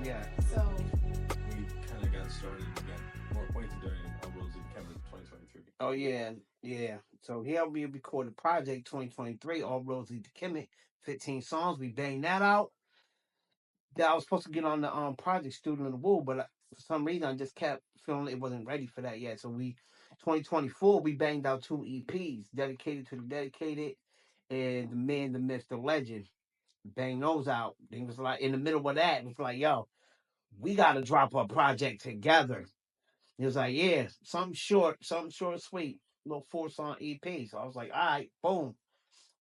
Yeah. So We kind of got started and got more acquainted during our Rosie Kevin 2023. Oh yeah, yeah. So here we recorded Project 2023, All Rosie the Kemet, 15 songs. We banged that out. That I was supposed to get on the project Student of the Woo, but for some reason I just kept feeling it wasn't ready for that yet. So we 2024 we banged out 2 EPs, dedicated to the dedicated and the man, the myth, the legend. Bang those out. It was like in the middle of that, it was like, yo, we gotta drop a project together. He was like, yeah, something short, sweet, little 4 song EP. So I was like, all right, boom.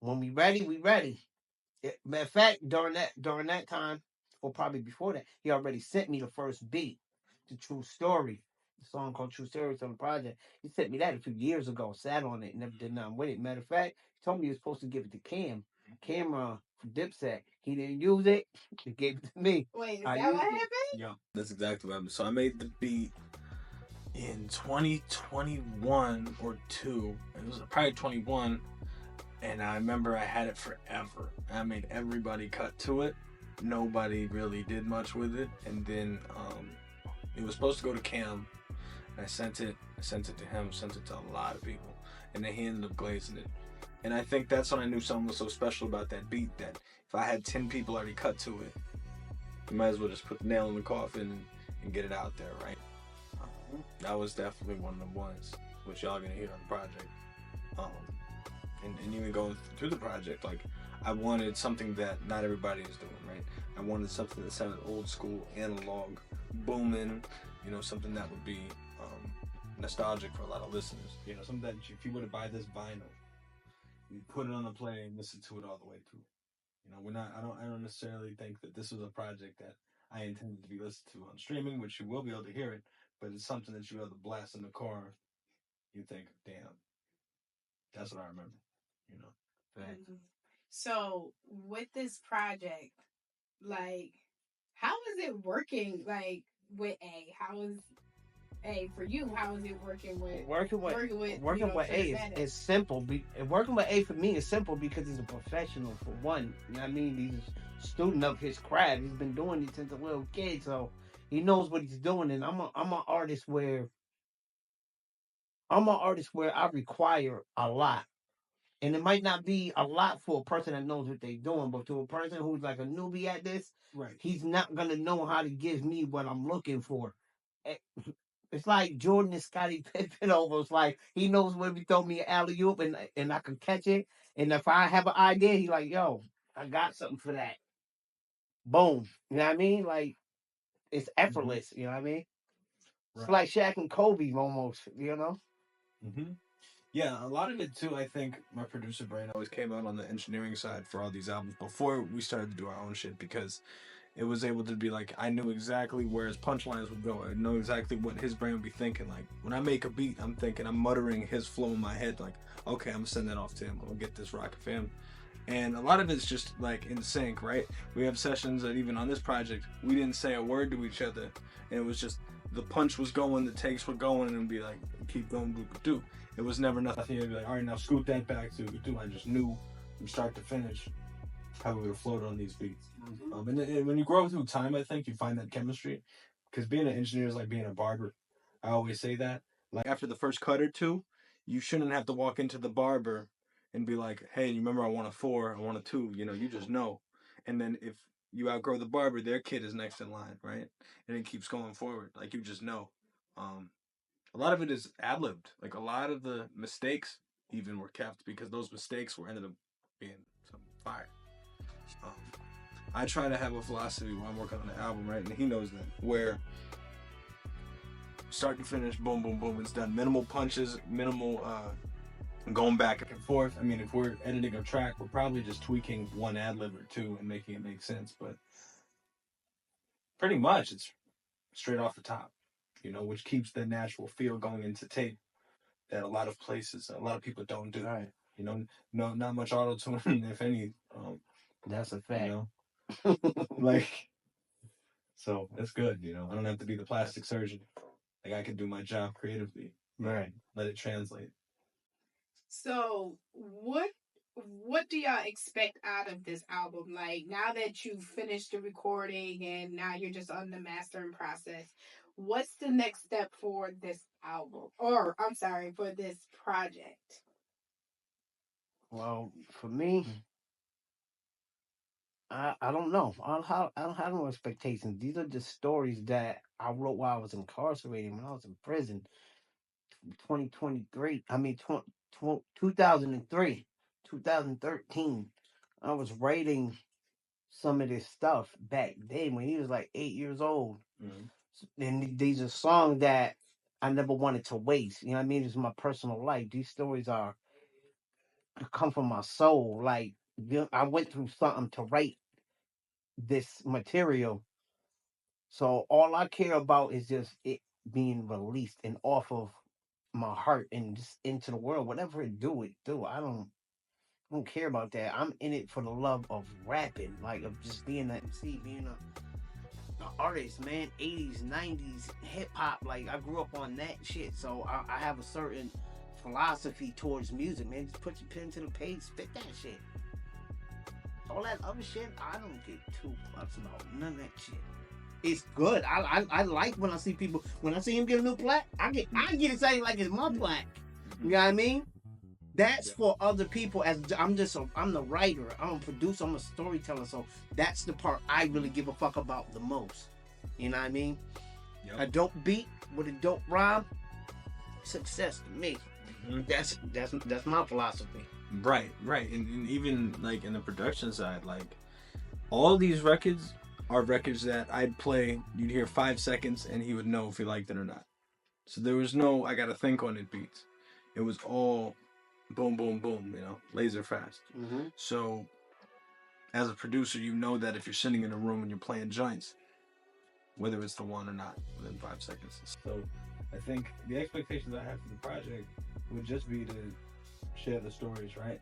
When we ready, we ready. Matter of fact, during that time, or probably before that, he already sent me the first beat, the True Story, the song called True Story on the project. He sent me that a few years ago. Sat on it, never did nothing with it. Matter of fact, he told me he was supposed to give it to Camera for Dipset. He didn't use it. He gave it to me. wait, is I that what used it. happened? Yeah, that's exactly what happened. So I made the beat in 2021 or two. It was probably 21, and I remember I had it forever. I made everybody cut to it. Nobody really did much with it, and then it was supposed to go to Cam. And I sent it to him, sent it to a lot of people, and then he ended up glazing it. And I think that's when I knew something was so special about that beat, that if I had 10 people already cut to it, you might as well just put the nail in the coffin and get it out there, right? That was definitely one of the ones which y'all gonna hear on the project. And even going through the project, like, I wanted something that not everybody is doing, right? I wanted something that sounded old school, analog, booming, something that would be nostalgic for a lot of listeners. Something that if you were to buy this vinyl, you put it on the play and listen to it all the way through. I don't necessarily think that this was a project that I intended to be listened to on streaming, which you will be able to hear it, but it's something that you be able to blast in the car. You think, damn, that's what I remember, Mm-hmm. So with this project, like, how is it working? Like with A, how is A for you? How is it working with Working with A is simple. Working with A for me is simple because he's a professional for one. You know what I mean? He's a student of his craft. He's been doing it since a little kid, so he knows what he's doing. And I'm an artist where I require a lot. And it might not be a lot for a person that knows what they're doing, but to a person who's like a newbie at this, right? He's not gonna know how to give me what I'm looking for. Eh, It's like Jordan and Scottie Pippen almost. Like he knows when to throw me an alley oop and I can catch it. And if I have an idea, he's like, "Yo, I got something for that." Boom. You know what I mean? Like it's effortless. You know what I mean? It's Right. like Shaq and Kobe almost. You know? Mm-hmm. Yeah, a lot of it too. I think my producer brain always came out on the engineering side for all these albums before we started to do our own shit, because it was able to be like, I knew exactly where his punchlines would go. I know exactly what his brain would be thinking. Like when I make a beat, I'm muttering his flow in my head. Like, okay, I'm gonna send that off to him. I'm gonna get this rocket fam. And a lot of it's just like in sync, right? We have sessions that even on this project, we didn't say a word to each other, and it was just the punch was going, the takes were going, and it'd be like, keep going, do. It was never nothing. It'd be like, all right, now scoot that back to do. I just knew from start to finish how we would float on these beats. Mm-hmm. And when you grow through time, I think you find that chemistry. Because being an engineer is like being a barber. I always say that. Like after the first cut or two, you shouldn't have to walk into the barber and be like, hey, you remember I want a 4, I want a 2. You just know. And then if you outgrow the barber, their kid is next in line, right? And it keeps going forward. Like you just know. A lot of it is ad-libbed. Like a lot of the mistakes even were kept because those mistakes ended up being some fire. I try to have a philosophy while I'm working on the album, right? And he knows that, where start to finish, boom, boom, boom. It's done. Minimal punches, minimal going back and forth. I mean, if we're editing a track, we're probably just tweaking one ad lib or two and making it make sense. But pretty much, it's straight off the top, you know, which keeps the natural feel going into tape that a lot of people don't do. Right. You know, no, not much auto tune, if any. That's a fact. You know, like, so that's good. You know, I don't have to be the plastic surgeon. Like, I can do my job creatively. Right. Let it translate. So what do y'all expect out of this album? Like, now that you've finished the recording and now you're just on the mastering process, what's the next step for this album? Or I'm sorry, for this project? Well, for me, I don't know. I don't have no expectations. These are just stories that I wrote while I was incarcerated, when I was in prison. 2023. I mean, 2003, 2013. I was writing some of this stuff back then when he was like 8 years old. Mm-hmm. And these are songs that I never wanted to waste. You know what I mean? It's my personal life. These stories come from my soul. Like, I went through something to write this material. So all I care about is just it being released and off of my heart and just into the world. Whatever it do. I don't care about that. I'm in it for the love of rapping, like of just being an MC, being a artist, man. 80s, 90s hip hop. Like, I grew up on that shit, so I have a certain philosophy towards music, man. Just put your pen to the page, spit that shit. All that other shit, I don't get too fucks about none of that shit. It's good. I like when I see people, when I see him get a new plaque, I get excited like it's my plaque. You know what I mean? That's for other people. As I'm the writer, I'm a producer, I'm a storyteller. So that's the part I really give a fuck about the most. You know what I mean? Yep. A dope beat with a dope rhyme, success to me. Mm-hmm. That's my philosophy. Right. And even like in the production side, like all these records are records that I'd play. You'd hear 5 seconds, and he would know if he liked it or not. So there was no I gotta think on it beats. It was all boom, boom, boom, you know, laser fast. Mm-hmm. So as a producer, you know that if you're sitting in a room and you're playing joints, whether it's the one or not, within 5 seconds. So I think the expectations I have for the project would just be to share the stories, right?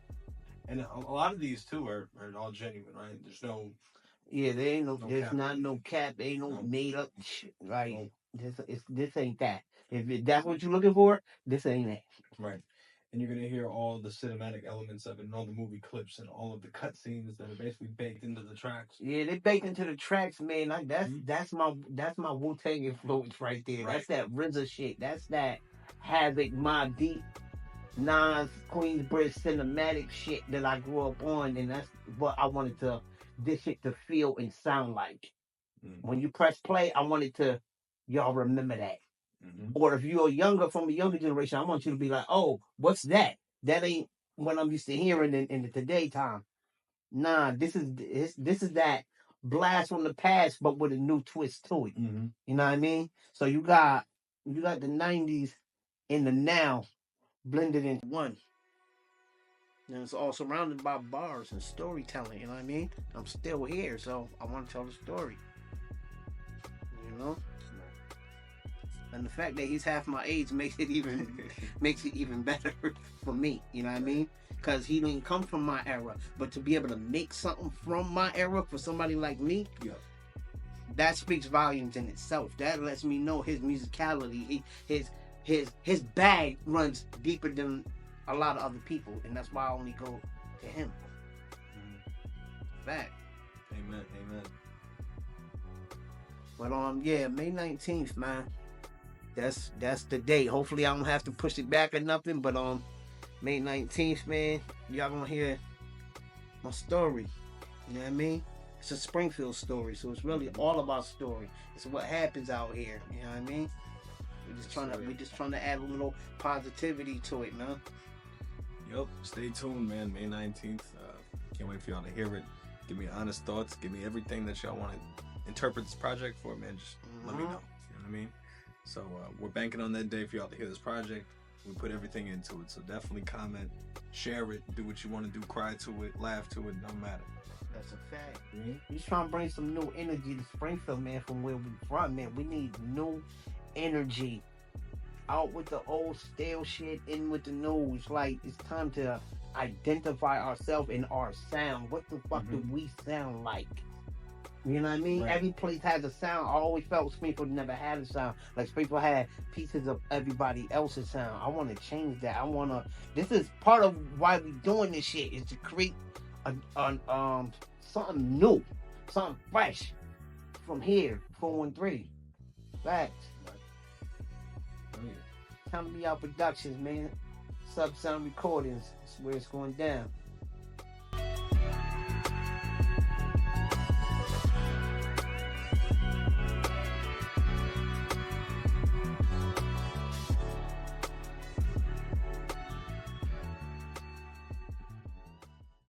And a lot of these too are all genuine, right? There's no... Yeah, there ain't there's not no cap, ain't no made up shit. Like, this ain't that. If that's what you're looking for, this ain't it. Right. And you're gonna hear all the cinematic elements of it, and all the movie clips, and all of the cutscenes that are basically baked into the tracks. Yeah, they baked into the tracks, man. Like, that's my Wu-Tang influence right there. Right. That's that RZA shit. That's that Havoc, Mobb Deep, Nas, Queensbridge cinematic shit that I grew up on, and that's what I wanted this shit to feel and sound like. Mm-hmm. When you press play, I wanted to, y'all remember that. Mm-hmm. Or if you're from a younger generation, I want you to be like, oh, what's that? That ain't what I'm used to hearing in the today time. Nah, this is that blast from the past, but with a new twist to it. Mm-hmm. You know what I mean? So you got the 90s and the now blended into one. And it's all surrounded by bars and storytelling, you know what I mean? I'm still here, so I want to tell the story. You know? And the fact that he's half my age makes it even better for me, you know what I mean? Because he didn't come from my era. But to be able to make something from my era for somebody like me, that speaks volumes in itself. That lets me know his musicality, his bag runs deeper than a lot of other people, and that's why I only go to him. Fact. Amen. But May 19th, man. That's the date. Hopefully I don't have to push it back or nothing. But May 19th, man, y'all gonna hear my story. You know what I mean? It's a Springfield story, so it's really all about story. It's what happens out here. You know what I mean? We're just trying to add a little positivity to it, man. Yup, stay tuned, man. May 19th. Can't wait for y'all to hear it. Give me honest thoughts. Give me everything that y'all want to interpret this project for, man. Just let me know. You know what I mean? So we're banking on that day for y'all to hear this project. We put everything into it. So definitely comment, share it, do what you want to do, cry to it, laugh to it, don't matter. That's a fact, man. We trying to bring some new energy to Springfield, man, from where we from, man. We need new energy. Out with the old stale shit, in with the new. It's like it's time to identify ourselves in our sound. What the fuck do we sound like? You know what I mean? Right. Every place has a sound. I always felt Springfield never had a sound. Like Springfield had pieces of everybody else's sound. I want to change that. I want to. This is part of why we doing this shit is to create something new, something fresh from here. 413. Facts. Oh, yeah. Time to be our productions, man. Sub Sound Recordings. That's where it's going down.